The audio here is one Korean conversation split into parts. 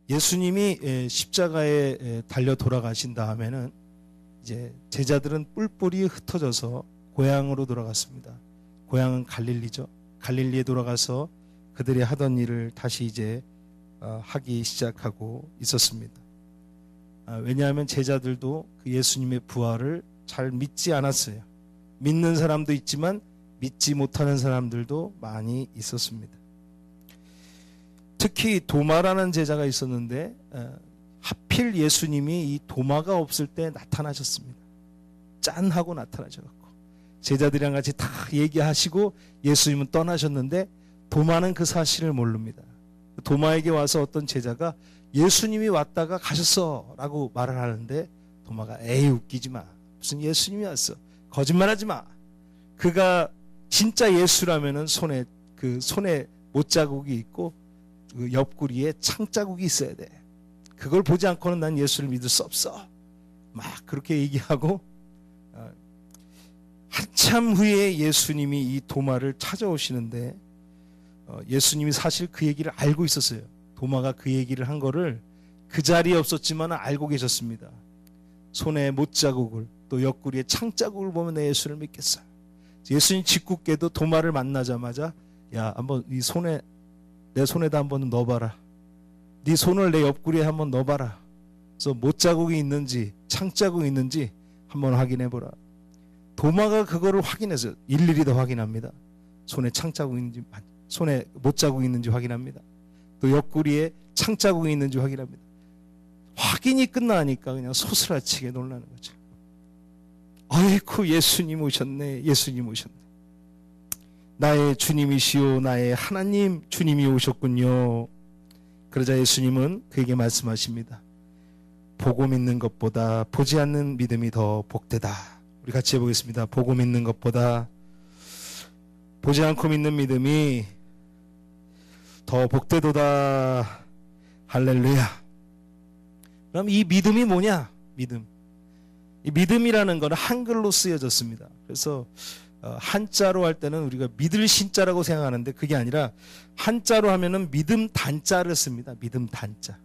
예수님이 십자가에 달려 돌아가신 다음에는 이제 제자들은 뿔뿔이 흩어져서 고향으로 돌아갔습니다. 고향은 갈릴리죠. 갈릴리에 돌아가서 그들이 하던 일을 다시 이제 하기 시작하고 있었습니다. 왜냐하면 제자들도 그 예수님의 부활을 잘 믿지 않았어요. 믿는 사람도 있지만 믿지 못하는 사람들도 많이 있었습니다. 특히 도마라는 제자가 있었는데 하필 예수님이 이 도마가 없을 때 나타나셨습니다. 짠 하고 나타나셔갖고 제자들이랑 같이 다 얘기하시고 예수님은 떠나셨는데 도마는 그 사실을 모릅니다. 도마에게 와서 어떤 제자가 예수님이 왔다가 가셨어 라고 말을 하는데 도마가 에이 웃기지 마. 무슨 예수님이 왔어. 거짓말하지 마. 그가 진짜 예수라면은 손에 못자국이 있고 그 옆구리에 창자국이 있어야 돼. 그걸 보지 않고는 난 예수를 믿을 수 없어. 막 그렇게 얘기하고 한참 후에 예수님이 이 도마를 찾아오시는데 예수님이 사실 그 얘기를 알고 있었어요. 도마가 그 얘기를 한 거를 그 자리에 없었지만 알고 계셨습니다. 손에 못자국을 또 옆구리에 창자국을 보면 내 예수를 믿겠어. 예수님 짓궂게도 도마를 만나자마자 야 한번 이 손에 내 손에다 한번 넣어봐라. 네 손을 내 옆구리에 한번 넣어봐라. 그래서 못자국이 있는지 창자국이 있는지 한번 확인해보라. 도마가 그거를 확인해서 일일이 다 확인합니다. 손에 창자국이 있는지 손에 못자국이 있는지 확인합니다. 또 옆구리에 창자국이 있는지 확인합니다. 확인이 끝나니까 그냥 소스라치게 놀라는 거죠. 아이쿠 예수님 오셨네. 예수님 오셨네. 나의 주님이시오 나의 하나님 주님이 오셨군요. 그러자 예수님은 그에게 말씀하십니다. 보고 믿는 것보다 보지 않는 믿음이 더 복되다. 우리 같이 해보겠습니다. 보고 믿는 것보다 보지 않고 믿는 믿음이 더 복되도다. 할렐루야. 그럼 이 믿음이 뭐냐? 믿음. 이 믿음이라는 건 한글로 쓰여졌습니다. 그래서 한자로 할 때는 우리가 믿을 신자라고 생각하는데 그게 아니라 한자로 하면은 믿음 단자를 씁니다. 믿음 단자.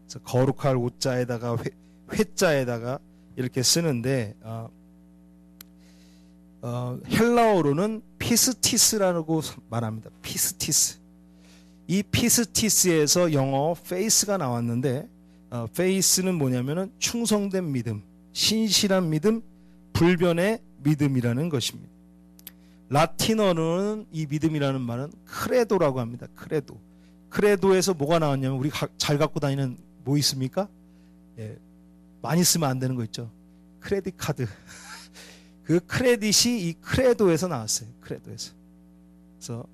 그래서 거룩할 오자에다가 회자에다가 이렇게 쓰는데 헬라어로는 피스티스라고 말합니다. 피스티스. 이 피스티스에서 영어 페이스가 나왔는데 페이스는 뭐냐면은 충성된 믿음, 신실한 믿음, 불변의 믿음이라는 것입니다. 라틴어로는 이 믿음이라는 말은 크레도라고 합니다. 크레도. 크레도에서 뭐가 나왔냐면 우리 잘 갖고 다니는 뭐 있습니까? 예, 많이 쓰면 안 되는 거 있죠. 크레딧 카드. 그 크레딧이 이 크레도에서 나왔어요. 크레도에서. 그래서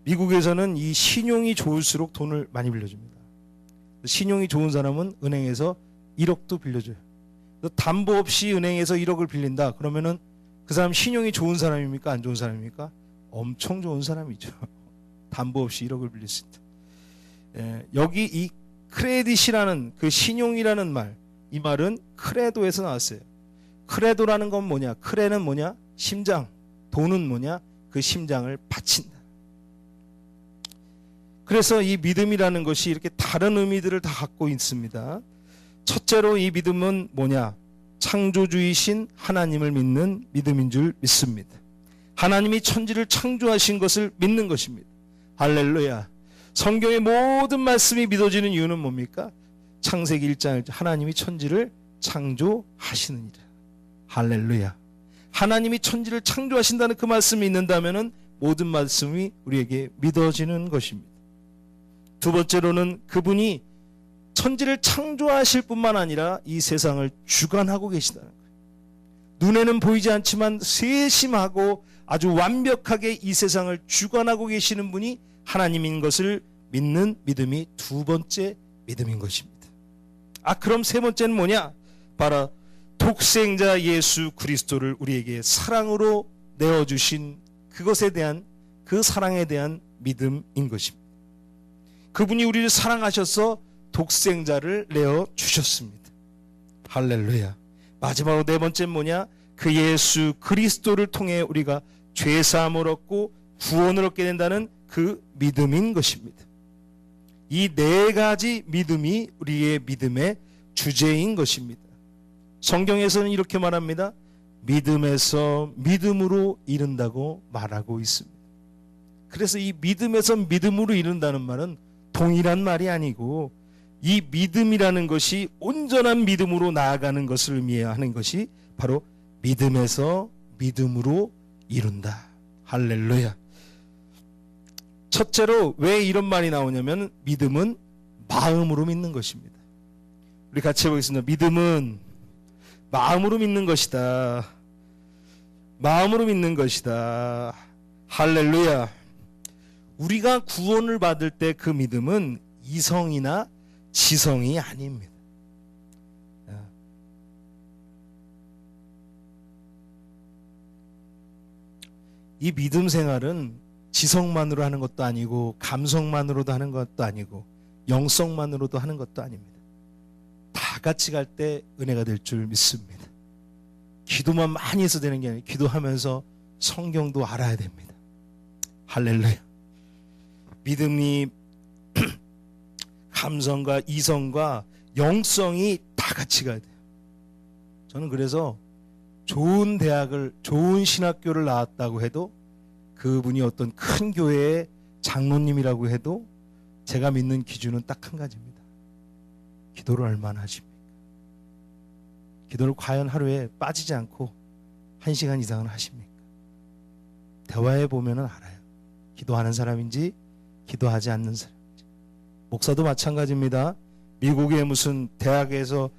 미국에서는 이 신용이 좋을수록 돈을 많이 빌려줍니다. 신용이 좋은 사람은 은행에서 1억도 빌려줘요. 담보 없이 은행에서 1억을 빌린다. 그러면은 그 사람 신용이 좋은 사람입니까? 안 좋은 사람입니까? 엄청 좋은 사람이죠. 담보 없이 1억을 빌릴 수 있다. 예, 여기 이 크레딧이라는 그 신용이라는 말, 이 말은 크레도에서 나왔어요. 크레도라는 건 뭐냐? 크레는 뭐냐? 심장. 도는 뭐냐? 그 심장을 바친다. 그래서 이 믿음이라는 것이 이렇게 다른 의미들을 다 갖고 있습니다. 첫째로 이 믿음은 뭐냐? 창조주이신 하나님을 믿는 믿음인 줄 믿습니다. 하나님이 천지를 창조하신 것을 믿는 것입니다. 할렐루야. 성경의 모든 말씀이 믿어지는 이유는 뭡니까? 창세기 1장 하나님이 천지를 창조하시느니라. 할렐루야. 하나님이 천지를 창조하신다는 그 말씀이 믿는다면 모든 말씀이 우리에게 믿어지는 것입니다. 두 번째로는 그분이 천지를 창조하실 뿐만 아니라 이 세상을 주관하고 계시다는 거예요. 눈에는 보이지 않지만 세심하고 아주 완벽하게 이 세상을 주관하고 계시는 분이 하나님인 것을 믿는 믿음이 두 번째 믿음인 것입니다. 그럼 세 번째는 뭐냐? 바로 독생자 예수 그리스도를 우리에게 사랑으로 내어주신 그것에 대한 그 사랑에 대한 믿음인 것입니다. 그분이 우리를 사랑하셔서 독생자를 내어주셨습니다. 할렐루야. 마지막으로 네 번째는 뭐냐? 그 예수 그리스도를 통해 우리가 죄사함을 얻고 구원을 얻게 된다는 그 믿음인 것입니다. 이 네 가지 믿음이 우리의 믿음의 주제인 것입니다. 성경에서는 이렇게 말합니다. 믿음에서 믿음으로 이른다고 말하고 있습니다. 그래서 이 믿음에서 믿음으로 이른다는 말은 동일한 말이 아니고, 이 믿음이라는 것이 온전한 믿음으로 나아가는 것을 의미하는 것이 바로 믿음에서 믿음으로 이룬다. 할렐루야. 첫째로 왜 이런 말이 나오냐면, 믿음은 마음으로 믿는 것입니다. 우리 같이 해보겠습니다. 믿음은 마음으로 믿는 것이다. 마음으로 믿는 것이다. 할렐루야. 우리가 구원을 받을 때 그 믿음은 이성이나 지성이 아닙니다. 이 믿음 생활은 지성만으로 하는 것도 아니고, 감성만으로도 하는 것도 아니고, 영성만으로도 하는 것도 아닙니다. 다 같이 갈 때 은혜가 될 줄 믿습니다. 기도만 많이 해서 되는 게 아니라 기도하면서 성경도 알아야 됩니다. 할렐루야. 믿음이 감성과 이성과 영성이 다 같이 가야 돼요. 저는 그래서 좋은 대학을, 좋은 신학교를 나왔다고 해도, 그분이 어떤 큰 교회의 장로님이라고 해도 제가 믿는 기준은 딱 한 가지입니다. 기도를 얼마나 하십니까? 기도를 과연 하루에 빠지지 않고 1시간 이상은 하십니까? 대화해 보면 알아요. 기도하는 사람인지 기도하지 않는 사람인지. 목사도 마찬가지입니다. 미국의 무슨 대학에서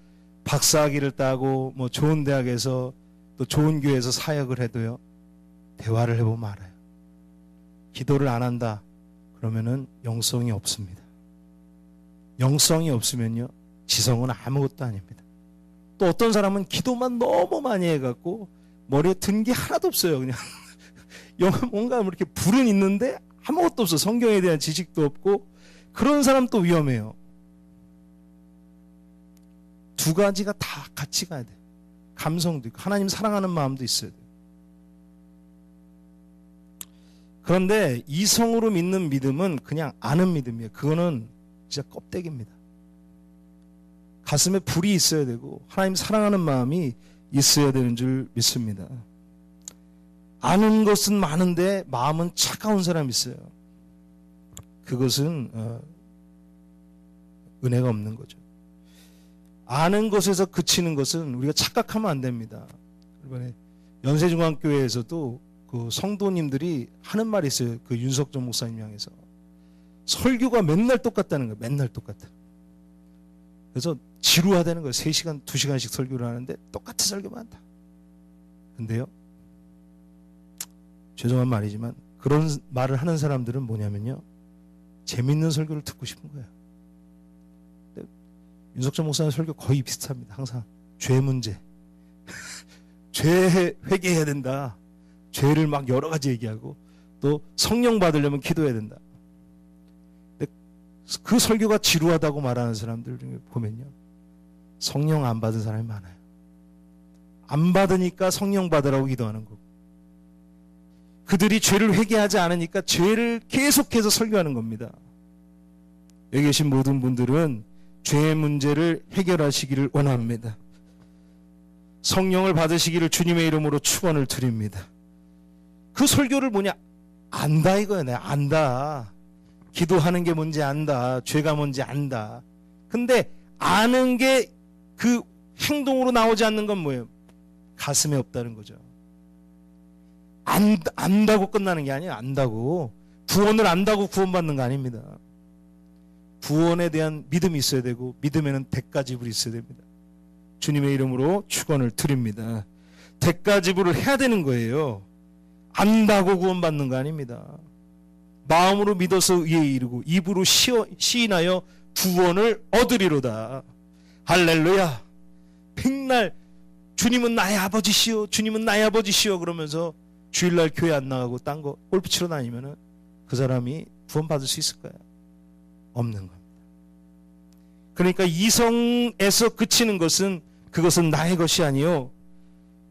박사학위를 따고 뭐 좋은 대학에서 또 좋은 교회에서 사역을 해도요, 대화를 해보면 알아요. 기도를 안 한다 그러면은 영성이 없습니다. 영성이 없으면요, 지성은 아무것도 아닙니다. 또 어떤 사람은 기도만 너무 많이 해갖고 머리에 든 게 하나도 없어요. 그냥 뭔가 이렇게 불은 있는데 아무것도 없어. 성경에 대한 지식도 없고. 그런 사람 또 위험해요. 두 가지가 다 같이 가야 돼요. 감성도 있고 하나님 사랑하는 마음도 있어야 돼요. 그런데 이성으로 믿는 믿음은 그냥 아는 믿음이에요. 그거는 진짜 껍데기입니다. 가슴에 불이 있어야 되고 하나님 사랑하는 마음이 있어야 되는 줄 믿습니다. 아는 것은 많은데 마음은 차가운 사람이 있어요. 그것은 은혜가 없는 거죠. 아는 것에서 그치는 것은 우리가 착각하면 안 됩니다. 이번에 연세중앙교회에서도 그 성도님들이 하는 말이 있어요. 그 윤석정 목사님 향해서 설교가 맨날 똑같다는 거예요. 맨날 똑같아. 그래서 지루하다는 거예요. 3시간, 2시간씩 설교를 하는데 똑같은 설교만 한다. 근데요, 죄송한 말이지만 그런 말을 하는 사람들은 뭐냐면요, 재밌는 설교를 듣고 싶은 거예요. 근데 윤석정 목사님 설교 거의 비슷합니다. 항상 죄 문제, 죄 회개해야 된다, 죄를 막 여러 가지 얘기하고, 또 성령 받으려면 기도해야 된다. 근데 그 설교가 지루하다고 말하는 사람들 중에 보면요, 성령 안 받은 사람이 많아요. 안 받으니까 성령 받으라고 기도하는 거고, 그들이 죄를 회개하지 않으니까 죄를 계속해서 설교하는 겁니다. 여기 계신 모든 분들은 죄의 문제를 해결하시기를 원합니다. 성령을 받으시기를 주님의 이름으로 축원을 드립니다. 그 설교를 뭐냐? 안다 이거야. 내가 안다. 기도하는 게 뭔지 안다. 죄가 뭔지 안다. 근데 아는 게 그 행동으로 나오지 않는 건 뭐예요? 가슴에 없다는 거죠. 안다고 끝나는 게 아니에요. 안다고. 구원을 안다고 구원받는 거 아닙니다. 구원에 대한 믿음이 있어야 되고, 믿음에는 대가지불이 있어야 됩니다. 주님의 이름으로 축원을 드립니다. 대가지불을 해야 되는 거예요. 안다고 구원받는 거 아닙니다. 마음으로 믿어서 의에 이르고 입으로 시인하여 구원을 얻으리로다. 할렐루야. 백날 주님은 나의 아버지시오, 주님은 나의 아버지시오 그러면서 주일날 교회 안 나가고 딴 거 골프 치러 다니면은 그 사람이 구원받을 수 있을까요? 없는 겁니다. 그러니까 이성에서 그치는 것은, 그것은 나의 것이 아니요,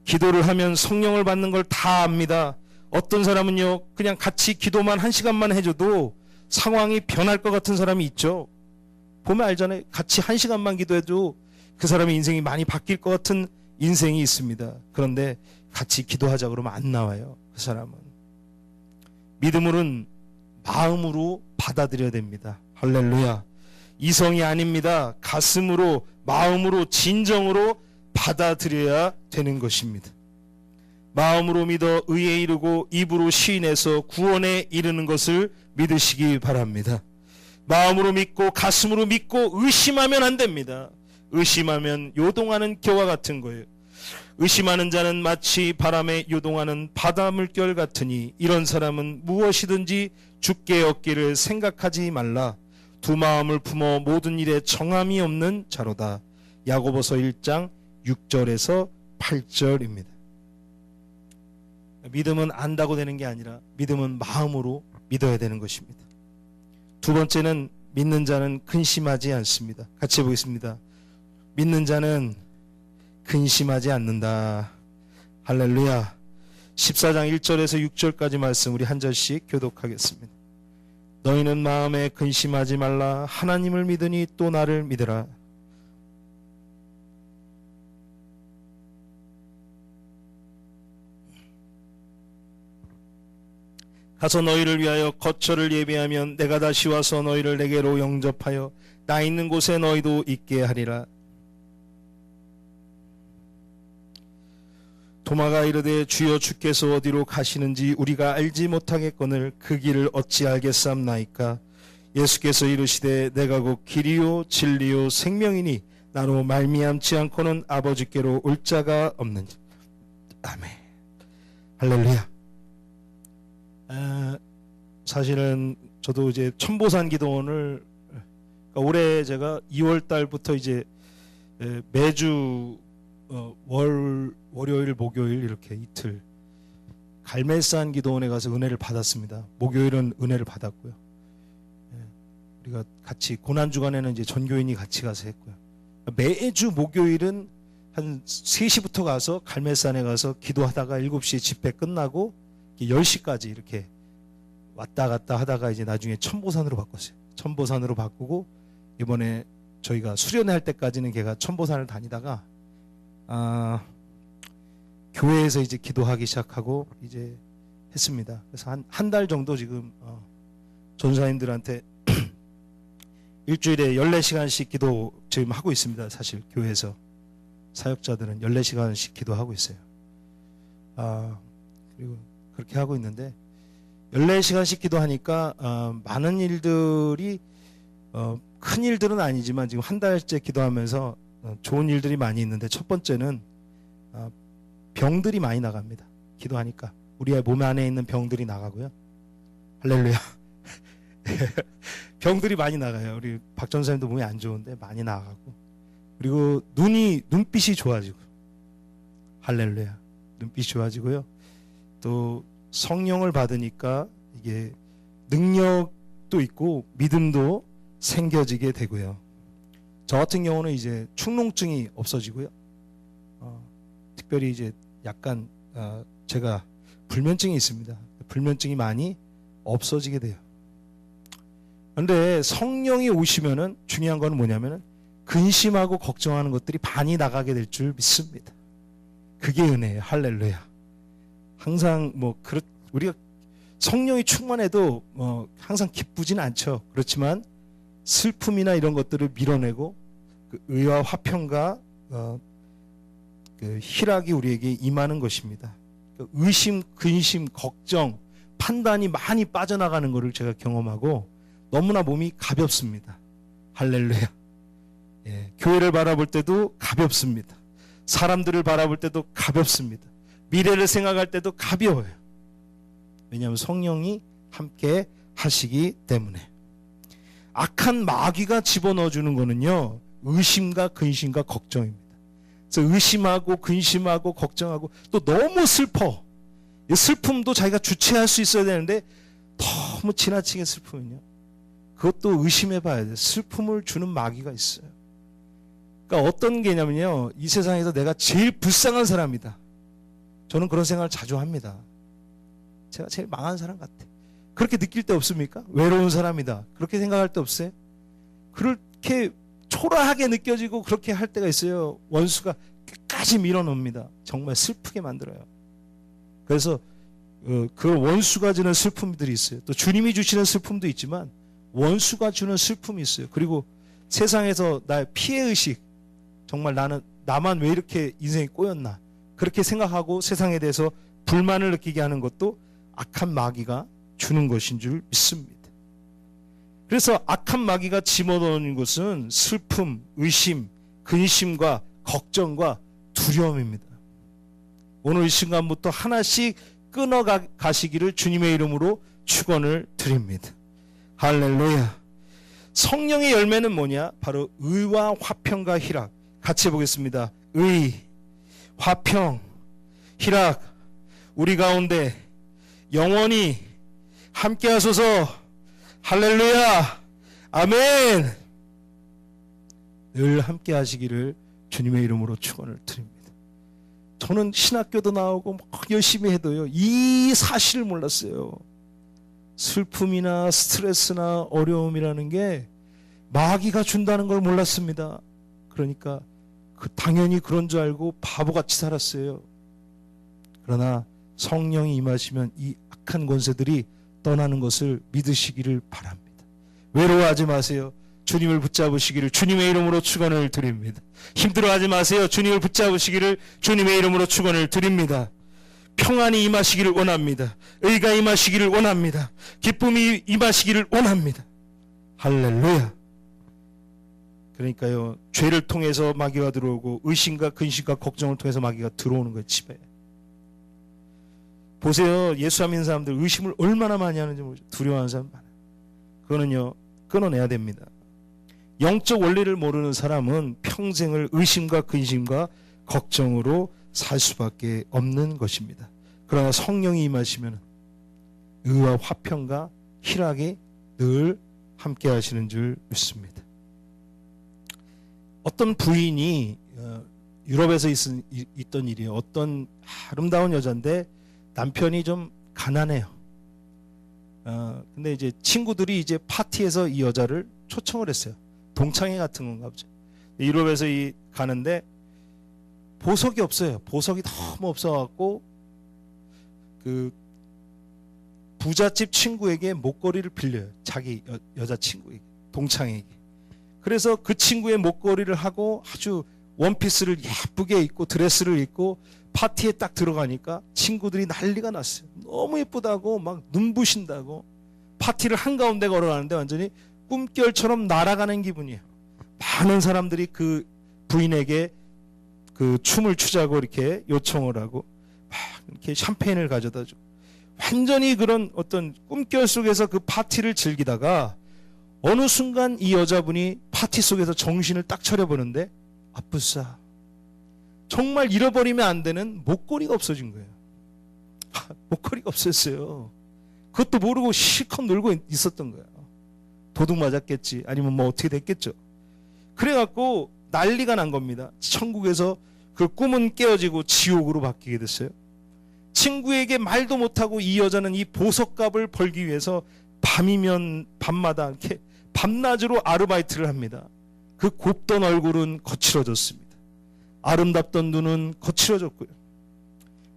기도를 하면 성령을 받는 걸 다 압니다. 어떤 사람은요, 그냥 같이 기도만 1시간만 해줘도 상황이 변할 것 같은 사람이 있죠. 보면 알잖아요. 같이 1시간만 기도해도 그 사람의 인생이 많이 바뀔 것 같은 인생이 있습니다. 그런데 같이 기도하자 그러면 안 나와요. 그 사람은. 믿음으로는 마음으로 받아들여야 됩니다. 할렐루야. 이성이 아닙니다. 가슴으로, 마음으로, 진정으로 받아들여야 되는 것입니다. 마음으로 믿어 의에 이르고 입으로 시인해서 구원에 이르는 것을 믿으시기 바랍니다. 마음으로 믿고 가슴으로 믿고 의심하면 안 됩니다. 의심하면 요동하는 겨와 같은 거예요. 의심하는 자는 마치 바람에 요동하는 바닷물결 같으니 이런 사람은 무엇이든지 주께 얻기를 생각하지 말라. 두 마음을 품어 모든 일에 정함이 없는 자로다. 야고보서 1장 6절에서 8절입니다. 믿음은 안다고 되는 게 아니라 믿음은 마음으로 믿어야 되는 것입니다. 두 번째는 믿는 자는 근심하지 않습니다. 같이 해보겠습니다. 믿는 자는 근심하지 않는다. 할렐루야. 14장 1절에서 6절까지 말씀 우리 한 절씩 교독하겠습니다. 너희는 마음에 근심하지 말라. 하나님을 믿으니 또 나를 믿으라. 가서 너희를 위하여 거처를 예비하면 내가 다시 와서 너희를 내게로 영접하여 나 있는 곳에 너희도 있게 하리라. 도마가 이르되 주여 주께서 어디로 가시는지 우리가 알지 못하겠거늘 그 길을 어찌 알겠사옵나이까. 예수께서 이르시되 내가 곧 길이요 진리요 생명이니 나로 말미암지 않고는 아버지께로 올 자가 없느니라. 아멘. 할렐루야. 사실은 저도 이제 천보산 기도원을 올해 제가 2월 달부터 이제 매주 월요일 목요일 이렇게 이틀 갈멜산 기도원에 가서 은혜를 받았습니다. 목요일은 은혜를 받았고요. 우리가 같이 고난주간에는 이제 전교인이 같이 가서 했고요. 매주 목요일은 한 3시부터 가서 갈멜산에 가서 기도하다가 7시에 집회 끝나고 10시까지 이렇게 왔다 갔다 하다가 이제 나중에 천보산으로 바꿨어요. 천보산으로 바꾸고 이번에 저희가 수련회 할 때까지는 걔가 천보산을 다니다가 교회에서 이제 기도하기 시작하고 이제 했습니다. 그래서 한 달 정도 지금 전사님들한테 일주일에 14시간씩 기도 지금 하고 있습니다. 사실 교회에서 사역자들은 14시간씩 기도하고 있어요. 그리고 그렇게 하고 있는데 14시간씩 기도하니까 많은 일들이 큰 일들은 아니지만 지금 한 달째 기도하면서 좋은 일들이 많이 있는데 첫 번째는 병들이 많이 나갑니다. 기도하니까 우리의 몸 안에 있는 병들이 나가고요. 할렐루야. 병들이 많이 나가요. 우리 박 전사님도 몸이 안 좋은데 많이 나가고 그리고 눈빛이 좋아지고 할렐루야. 눈빛이 좋아지고요. 또 성령을 받으니까 이게 능력도 있고 믿음도 생겨지게 되고요. 저 같은 경우는 이제 축농증이 없어지고요. 특별히 이제 약간 제가 불면증이 있습니다. 불면증이 많이 없어지게 돼요. 그런데 성령이 오시면은 중요한 건 뭐냐면은 근심하고 걱정하는 것들이 반이 나가게 될 줄 믿습니다. 그게 은혜예요. 할렐루야. 항상 우리가 성령이 충만해도 항상 기쁘지는 않죠. 그렇지만 슬픔이나 이런 것들을 밀어내고 그 의와 화평과 그 희락이 우리에게 임하는 것입니다. 의심, 근심, 걱정, 판단이 많이 빠져나가는 것을 제가 경험하고 너무나 몸이 가볍습니다. 할렐루야. 예, 교회를 바라볼 때도 가볍습니다. 사람들을 바라볼 때도 가볍습니다. 미래를 생각할 때도 가벼워요. 왜냐하면 성령이 함께 하시기 때문에. 악한 마귀가 집어넣어주는 거는요, 의심과 근심과 걱정입니다. 그래서 의심하고 근심하고 걱정하고 또 너무 슬퍼. 이 슬픔도 자기가 주체할 수 있어야 되는데 너무 지나치게 슬프면요, 그것도 의심해 봐야 돼요. 슬픔을 주는 마귀가 있어요. 그러니까 어떤 개념이냐면요, 이 세상에서 내가 제일 불쌍한 사람이다. 저는 그런 생각을 자주 합니다. 제가 제일 망한 사람 같아. 그렇게 느낄 때 없습니까? 외로운 사람이다. 그렇게 생각할 때 없어요? 그렇게 초라하게 느껴지고 그렇게 할 때가 있어요. 원수가 끝까지 밀어넣습니다. 정말 슬프게 만들어요. 그래서 그 원수가 주는 슬픔들이 있어요. 또 주님이 주시는 슬픔도 있지만 원수가 주는 슬픔이 있어요. 그리고 세상에서 나의 피해의식, 정말 나만 왜 이렇게 인생이 꼬였나, 그렇게 생각하고 세상에 대해서 불만을 느끼게 하는 것도 악한 마귀가 주는 것인 줄 믿습니다. 그래서 악한 마귀가 집어넣는 것은 슬픔, 의심, 근심과 걱정과 두려움입니다. 오늘 이 순간부터 하나씩 끊어가시기를 주님의 이름으로 축원을 드립니다. 할렐루야. 성령의 열매는 뭐냐? 바로 의와 화평과 희락. 같이 해보겠습니다. 의, 화평, 희락, 우리 가운데 영원히 함께 하소서. 할렐루야. 아멘. 늘 함께 하시기를 주님의 이름으로 축원을 드립니다. 저는 신학교도 나오고 막 열심히 해도요, 이 사실을 몰랐어요. 슬픔이나 스트레스나 어려움이라는 게 마귀가 준다는 걸 몰랐습니다. 그러니까 당연히 그런 줄 알고 바보같이 살았어요. 그러나 성령이 임하시면 이 악한 권세들이 떠나는 것을 믿으시기를 바랍니다. 외로워하지 마세요. 주님을 붙잡으시기를 주님의 이름으로 축원을 드립니다. 힘들어하지 마세요. 주님을 붙잡으시기를 주님의 이름으로 축원을 드립니다. 평안이 임하시기를 원합니다. 의가 임하시기를 원합니다. 기쁨이 임하시기를 원합니다. 할렐루야. 그러니까요, 죄를 통해서 마귀가 들어오고 의심과 근심과 걱정을 통해서 마귀가 들어오는 거예요. 집에 보세요. 예수 안 믿는 사람들 의심을 얼마나 많이 하는지 모르죠. 두려워하는 사람 많아요. 그거는요, 끊어내야 됩니다. 영적 원리를 모르는 사람은 평생을 의심과 근심과 걱정으로 살 수밖에 없는 것입니다. 그러나 성령이 임하시면 의와 화평과 희락이 늘 함께 하시는 줄 믿습니다. 어떤 부인이 유럽에서 있던 일이에요. 어떤 아름다운 여자인데 남편이 좀 가난해요. 근데 이제 친구들이 이제 파티에서 이 여자를 초청을 했어요. 동창회 같은 건가 보죠. 유럽에서 가는데 보석이 없어요. 보석이 너무 없어갖고 그 부잣집 친구에게 목걸이를 빌려요. 자기 여자친구에게, 동창에게. 그래서 그 친구의 목걸이를 하고 아주 원피스를 예쁘게 입고 드레스를 입고 파티에 딱 들어가니까 친구들이 난리가 났어요. 너무 예쁘다고 막 눈부신다고. 파티를 한가운데 걸어가는데 완전히 꿈결처럼 날아가는 기분이에요. 많은 사람들이 그 부인에게 그 춤을 추자고 이렇게 요청을 하고 막 이렇게 샴페인을 가져다 주고 완전히 그런 어떤 꿈결 속에서 그 파티를 즐기다가 어느 순간 이 여자분이 파티 속에서 정신을 딱 차려보는데 아쁘싸, 정말 잃어버리면 안 되는 목걸이가 없어진 거예요. 목걸이가 없었어요. 그것도 모르고 실컷 놀고 있었던 거예요. 도둑 맞았겠지, 아니면 뭐 어떻게 됐겠죠. 그래갖고 난리가 난 겁니다. 천국에서 그 꿈은 깨어지고 지옥으로 바뀌게 됐어요. 친구에게 말도 못하고 이 여자는 이 보석값을 벌기 위해서 밤이면 밤마다 이렇게 밤낮으로 아르바이트를 합니다. 그 곱던 얼굴은 거칠어졌습니다. 아름답던 눈은 거칠어졌고요.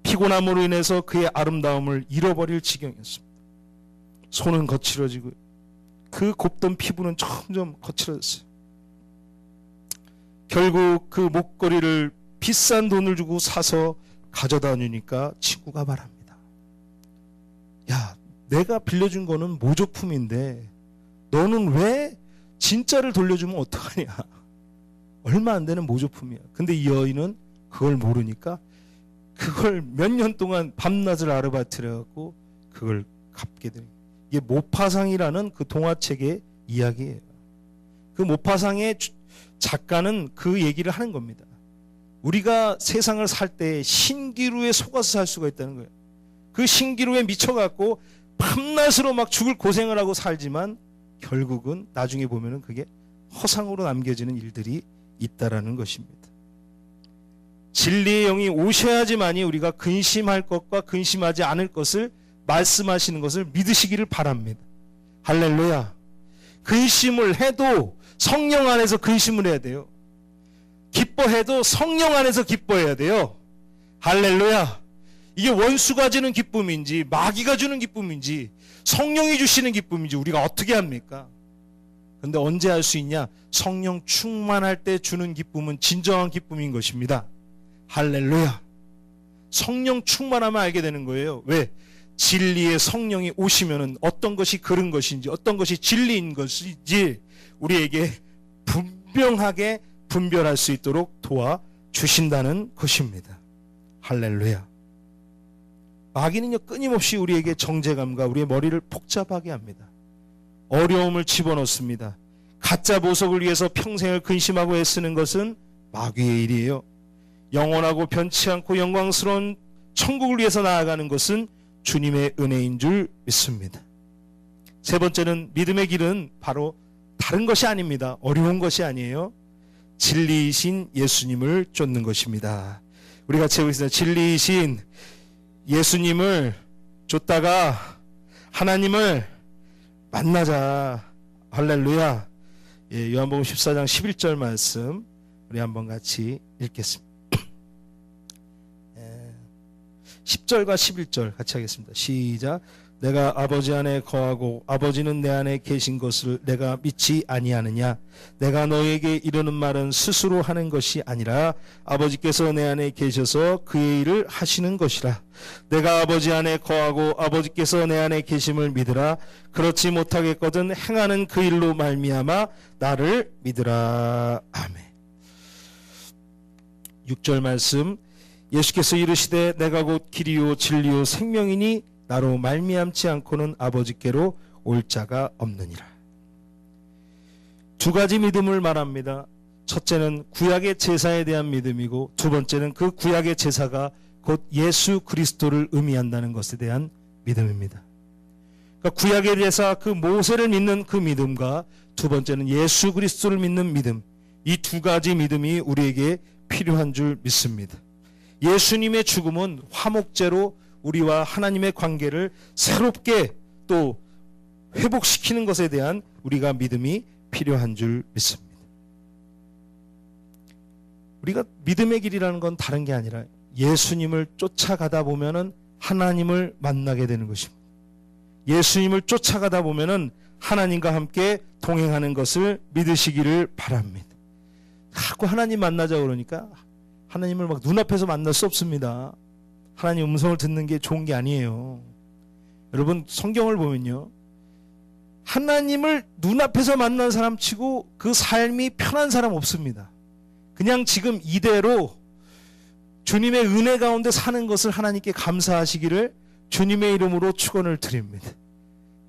피곤함으로 인해서 그의 아름다움을 잃어버릴 지경이었습니다. 손은 거칠어지고 그 곱던 피부는 점점 거칠어졌어요. 결국 그 목걸이를 비싼 돈을 주고 사서 가져다 주니까 친구가 말합니다. 야, 내가 빌려준 거는 모조품인데 너는 왜 진짜를 돌려주면 어떡하냐. 얼마 안 되는 모조품이야. 근데 이 여인은 그걸 모르니까 그걸 몇 년 동안 밤낮을 아르바이트를 해갖고 그걸 갚게 돼요. 이게 모파상이라는 그 동화책의 이야기예요. 그 모파상의 작가는 그 얘기를 하는 겁니다. 우리가 세상을 살 때 신기루에 속아서 살 수가 있다는 거예요. 그 신기루에 미쳐갖고 밤낮으로 막 죽을 고생을 하고 살지만 결국은 나중에 보면은 그게 허상으로 남겨지는 일들이 있다라는 것입니다. 진리의 영이 오셔야지만이 우리가 근심할 것과 근심하지 않을 것을 말씀하시는 것을 믿으시기를 바랍니다. 할렐루야. 근심을 해도 성령 안에서 근심을 해야 돼요. 기뻐해도 성령 안에서 기뻐해야 돼요. 할렐루야. 이게 원수가 주는 기쁨인지 마귀가 주는 기쁨인지 성령이 주시는 기쁨인지 우리가 어떻게 합니까? 그런데 언제 할 수 있냐? 성령 충만할 때 주는 기쁨은 진정한 기쁨인 것입니다. 할렐루야. 성령 충만하면 알게 되는 거예요. 왜? 진리의 성령이 오시면은 어떤 것이 그른 것인지 어떤 것이 진리인 것인지 우리에게 분명하게 분별할 수 있도록 도와주신다는 것입니다. 할렐루야. 마귀는요 끊임없이 우리에게 정죄감과 우리의 머리를 복잡하게 합니다. 어려움을 집어넣습니다. 가짜 보석을 위해서 평생을 근심하고 애쓰는 것은 마귀의 일이에요. 영원하고 변치 않고 영광스러운 천국을 위해서 나아가는 것은 주님의 은혜인 줄 믿습니다. 세 번째는 믿음의 길은 바로 다른 것이 아닙니다. 어려운 것이 아니에요. 진리이신 예수님을 쫓는 것입니다. 우리 같이 해보겠습니다. 진리이신 예수님을 쫓다가 하나님을 만나자. 할렐루야. 예, 요한복음 14장 11절 말씀 우리 한번 같이 읽겠습니다. 10절과 11절 같이 하겠습니다. 시작. 내가 아버지 안에 거하고 아버지는 내 안에 계신 것을 내가 믿지 아니하느냐? 내가 너에게 이르는 말은 스스로 하는 것이 아니라 아버지께서 내 안에 계셔서 그의 일을 하시는 것이라. 내가 아버지 안에 거하고 아버지께서 내 안에 계심을 믿으라. 그렇지 못하겠거든 행하는 그 일로 말미암아 나를 믿으라. 아멘. 6절 말씀. 예수께서 이르시되 내가 곧 길이요 진리요 생명이니 나로 말미암지 않고는 아버지께로 올 자가 없느니라. 두 가지 믿음을 말합니다. 첫째는 구약의 제사에 대한 믿음이고 두 번째는 그 구약의 제사가 곧 예수 그리스도를 의미한다는 것에 대한 믿음입니다. 그러니까 구약의 제사 그 모세를 믿는 그 믿음과 두 번째는 예수 그리스도를 믿는 믿음, 이 두 가지 믿음이 우리에게 필요한 줄 믿습니다. 예수님의 죽음은 화목제로 우리와 하나님의 관계를 새롭게 또 회복시키는 것에 대한 우리가 믿음이 필요한 줄 믿습니다. 우리가 믿음의 길이라는 건 다른 게 아니라 예수님을 쫓아가다 보면은 하나님을 만나게 되는 것입니다. 예수님을 쫓아가다 보면은 하나님과 함께 동행하는 것을 믿으시기를 바랍니다. 자꾸 하나님 만나자 그러니까 하나님을 막 눈앞에서 만날 수 없습니다. 하나님 음성을 듣는 게 좋은 게 아니에요. 여러분 성경을 보면요, 하나님을 눈앞에서 만난 사람 치고 그 삶이 편한 사람 없습니다. 그냥 지금 이대로 주님의 은혜 가운데 사는 것을 하나님께 감사하시기를 주님의 이름으로 축원을 드립니다.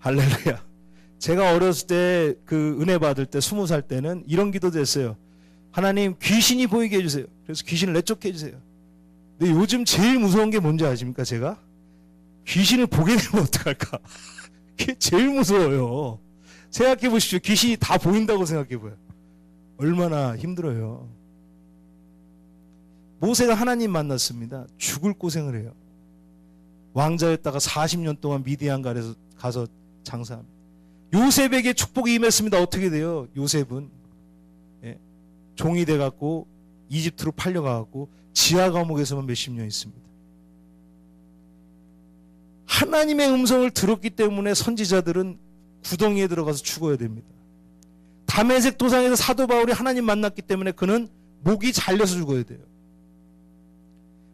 할렐루야. 제가 어렸을 때 그 은혜 받을 때 20살 때는 이런 기도도 했어요. 하나님 귀신이 보이게 해주세요. 그래서 귀신을 내쫓게 해주세요. 근데 요즘 제일 무서운 게 뭔지 아십니까? 제가 귀신을 보게 되면 어떡할까? 그게 제일 무서워요. 생각해 보십시오. 귀신이 다 보인다고 생각해 보여요. 얼마나 힘들어요. 모세가 하나님 만났습니다. 죽을 고생을 해요. 왕자였다가 40년 동안 미디안 가서 장사합니다. 요셉에게 축복이 임했습니다. 어떻게 돼요? 요셉은 종이 돼갖고 이집트로 팔려가갖고 지하 감옥에서만 몇십 년 있습니다. 하나님의 음성을 들었기 때문에 선지자들은 구덩이에 들어가서 죽어야 됩니다. 다메섹 도상에서 사도 바울이 하나님 만났기 때문에 그는 목이 잘려서 죽어야 돼요.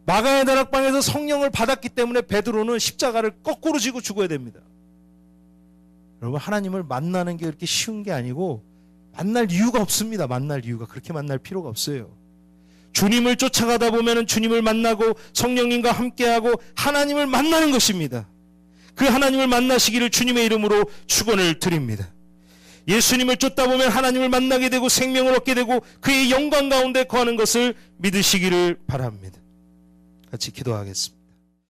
마가의 다락방에서 성령을 받았기 때문에 베드로는 십자가를 거꾸로 지고 죽어야 됩니다. 여러분 하나님을 만나는 게 그렇게 쉬운 게 아니고 만날 이유가 없습니다. 만날 이유가 그렇게 만날 필요가 없어요. 주님을 쫓아가다 보면 주님을 만나고 성령님과 함께하고 하나님을 만나는 것입니다. 그 하나님을 만나시기를 주님의 이름으로 축원을 드립니다. 예수님을 쫓다 보면 하나님을 만나게 되고 생명을 얻게 되고 그의 영광 가운데 거하는 것을 믿으시기를 바랍니다. 같이 기도하겠습니다.